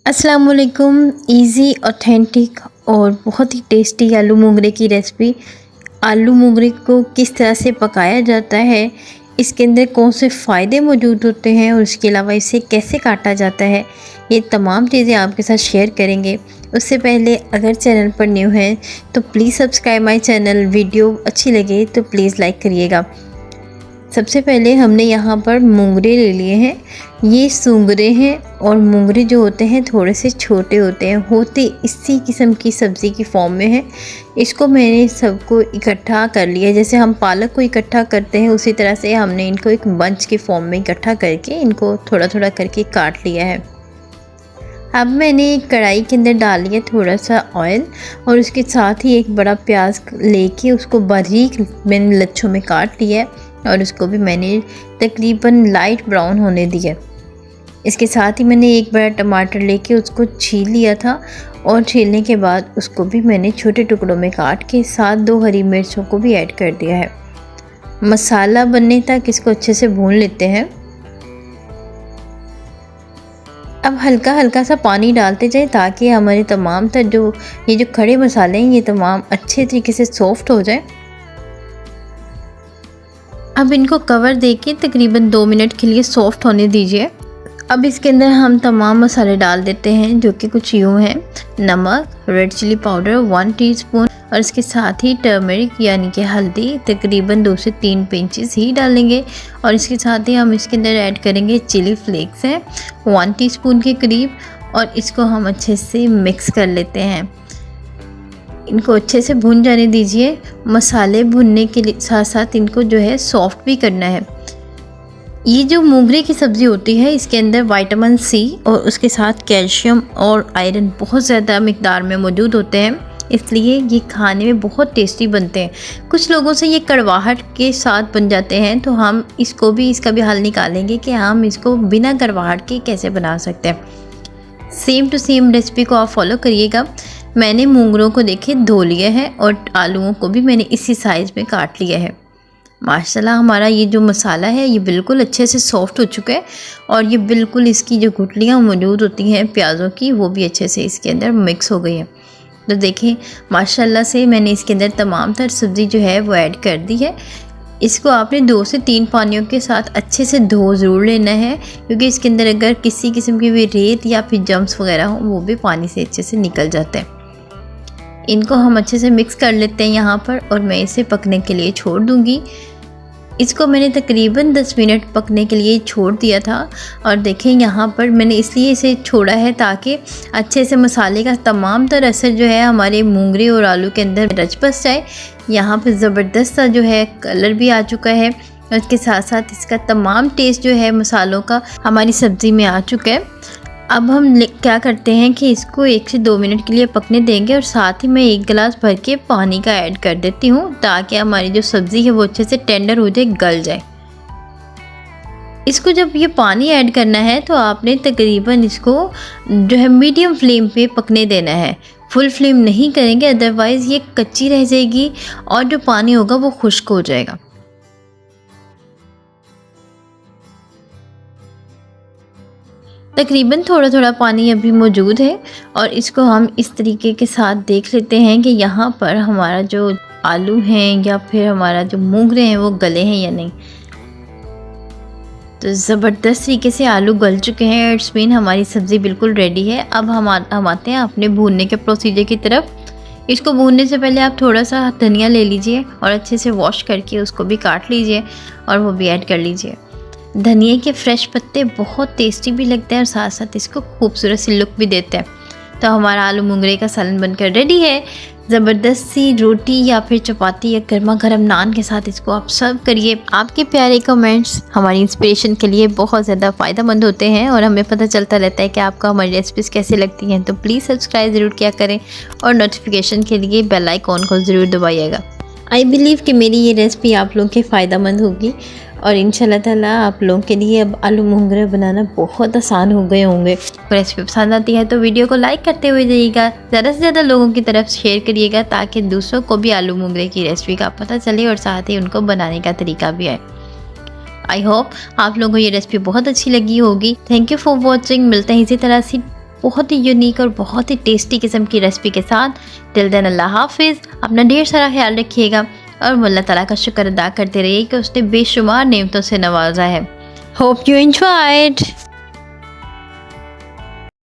अस्सलाम वालेकुम। Easy, authentic और बहुत ही टेस्टी आलू मोगरे की रेसिपी। आलू मोगरे को किस तरह से पकाया जाता है, इसके अंदर कौन से फ़ायदे मौजूद होते हैं और उसके अलावा इसे कैसे काटा जाता है, ये तमाम चीज़ें आपके साथ शेयर करेंगे। उससे पहले अगर चैनल पर न्यू हैं तो please subscribe my channel. Video अच्छी लगे तो प्लीज़ लाइक करिएगा। सबसे पहले हमने यहाँ पर मोंगरे ले लिए हैं। ये सूंगरे हैं और मोंगरे जो होते हैं थोड़े से छोटे होते हैं, होते इसी किस्म की सब्ज़ी की फॉर्म में है। इसको मैंने सबको इकट्ठा कर लिया, जैसे हम पालक को इकट्ठा करते हैं उसी तरह से हमने इनको एक बंच के फॉर्म में इकट्ठा करके इनको थोड़ा थोड़ा करके काट लिया है। अब मैंने एक कढ़ाई के अंदर डाल लिया थोड़ा सा ऑयल और उसके साथ ही एक बड़ा प्याज लेके उसको बारीक मैंने लच्छों में काट लिया है और उसको भी मैंने तकरीबन लाइट ब्राउन होने दिया। इसके साथ ही मैंने एक बड़ा टमाटर लेके उसको छील लिया था और छीलने के बाद उसको भी मैंने छोटे टुकड़ों में काट के साथ 2 हरी मिर्चों को भी ऐड कर दिया है। मसाला बनने तक इसको अच्छे से भून लेते हैं। अब हल्का हल्का सा पानी डालते जाए ताकि हमारे तमाम ये जो खड़े मसाले हैं ये तमाम अच्छे तरीके से सॉफ्ट हो जाए। अब इनको कवर देके तकरीबन 2 मिनट के लिए सॉफ्ट होने दीजिए। अब इसके अंदर हम तमाम मसाले डाल देते हैं जो कि कुछ यूँ हैं। नमक, रेड चिली पाउडर 1 टीस्पून और इसके साथ ही टर्मरिक यानी कि हल्दी तकरीबन 2 से 3 पिंचेस ही डालेंगे और इसके साथ ही हम इसके अंदर ऐड करेंगे चिली फ्लेक्स हैं 1 टीस्पून के करीब और इसको हम अच्छे से मिक्स कर लेते हैं। इनको अच्छे से भून जाने दीजिए। मसाले भुनने के लिए साथ साथ इनको जो है सॉफ्ट भी करना है। ये जो मोगरे की सब्ज़ी होती है इसके अंदर विटामिन सी और उसके साथ कैल्शियम और आयरन बहुत ज़्यादा मिकदार में मौजूद होते हैं, इसलिए ये खाने में बहुत टेस्टी बनते हैं। कुछ लोगों से ये कड़वाहट के साथ बन जाते हैं, तो हम इसका भी हल निकालेंगे कि हम इसको बिना कड़वाहट के कैसे बना सकते हैं। सेम टू सेम रेसिपी को आप फॉलो करिएगा। मैंने मोंगरों को देखे धो लिया है और आलूओं को भी मैंने इसी साइज़ में काट लिया है। माशाल्लाह हमारा ये जो मसाला है ये बिल्कुल अच्छे से सॉफ्ट हो चुका है और ये बिल्कुल इसकी जो गुठलियाँ मौजूद होती हैं प्याज़ों की वो भी अच्छे से इसके अंदर मिक्स हो गई है। तो देखें माशाल्लाह से मैंने इसके अंदर तमाम तर सब्ज़ी जो है वो ऐड कर दी है। इसको आपने 2 से 3 पानियों के साथ अच्छे से धो ज़रूर लेना है, क्योंकि इसके अंदर अगर किसी किस्म की भी रेत या फिर जम्स वगैरह हो वो भी पानी से अच्छे से निकल जाते हैं। इनको हम अच्छे से मिक्स कर लेते हैं यहाँ पर और मैं इसे पकने के लिए छोड़ दूँगी। इसको मैंने तकरीबन 10 मिनट पकने के लिए छोड़ दिया था और देखें यहाँ पर मैंने इसलिए इसे छोड़ा है ताकि अच्छे से मसाले का तमाम तर असर जो है हमारे मोंगरे और आलू के अंदर रच बस जाए। यहाँ पर ज़बरदस्त सा जो है कलर भी आ चुका है और इसके साथ साथ इसका तमाम टेस्ट जो है मसालों का हमारी सब्ज़ी में आ चुका है। अब हम क्या करते हैं कि इसको 1 से 2 मिनट के लिए पकने देंगे और साथ ही मैं 1 गिलास भर के पानी का ऐड कर देती हूँ ताकि हमारी जो सब्ज़ी है वो अच्छे से टेंडर हो जाए, गल जाए। इसको जब ये पानी ऐड करना है तो आपने तकरीबन इसको जो है मीडियम फ्लेम पे पकने देना है। फुल फ्लेम नहीं करेंगे, अदरवाइज़ ये कच्ची रह जाएगी और जो पानी होगा वो खुश्क हो जाएगा। तकरीबन थोड़ा थोड़ा पानी अभी मौजूद है और इसको हम इस तरीके के साथ देख लेते हैं कि यहाँ पर हमारा जो आलू हैं या फिर हमारा जो मोंगरे हैं वो गले हैं या नहीं। तो ज़बरदस्त तरीके से आलू गल चुके हैं। इट्स मीन हमारी सब्ज़ी बिल्कुल रेडी है। अब हम आते हैं अपने भूनने के प्रोसीजर की तरफ। इसको भूनने से पहले आप थोड़ा सा धनिया ले लीजिए और अच्छे से वॉश करके उसको भी काट लीजिए और वो भी ऐड कर लीजिए। धनिया के फ्रेश पत्ते बहुत टेस्टी भी लगते हैं और साथ साथ इसको खूबसूरत सी लुक भी देते हैं। तो हमारा आलू मोंगरे का सालन बनकर रेडी है। ज़बरदस्त सी रोटी या फिर चपाती या गर्मा गर्म नान के साथ इसको आप सर्व करिए। आपके प्यारे कमेंट्स हमारी इंस्पिरेशन के लिए बहुत ज़्यादा फ़ायदेमंद होते हैं और हमें पता चलता रहता है कि आपको हमारी रेसिपीज़ कैसी लगती हैं। तो प्लीज़ सब्सक्राइब ज़रूर किया करें और नोटिफिकेशन के लिए बेल आइकॉन को ज़रूर दबाइएगा। आई बिलीव कि मेरी ये रेसिपी आप लोगों के फ़ायदेमंद होगी और इंशाल्लाह ताला आप लोगों के लिए अब आलू मोंगरे बनाना बहुत आसान हो गए होंगे। रेसिपी पसंद आती है तो वीडियो को लाइक करते हुए जाइएगा, ज़्यादा से ज़्यादा लोगों की तरफ शेयर करिएगा ताकि दूसरों को भी आलू मोंगरे की रेसिपी का पता चले और साथ ही उनको बनाने का तरीका भी आए। आई होप आप लोगों को ये रेसिपी बहुत अच्छी लगी होगी। Thank you for watching. मिलते हैं इसी तरह से बहुत ही यूनिक और बहुत ही टेस्टी किस्म की रेसिपी के साथ। टिल देन अल्लाह हाफिज़, अपना ढेर सारा ख्याल रखिएगा और अल्लाह ताला का शुक्र अदा करते रहिए कि उसने बेशुमार नेमतों से नवाजा है। Hope you enjoyed.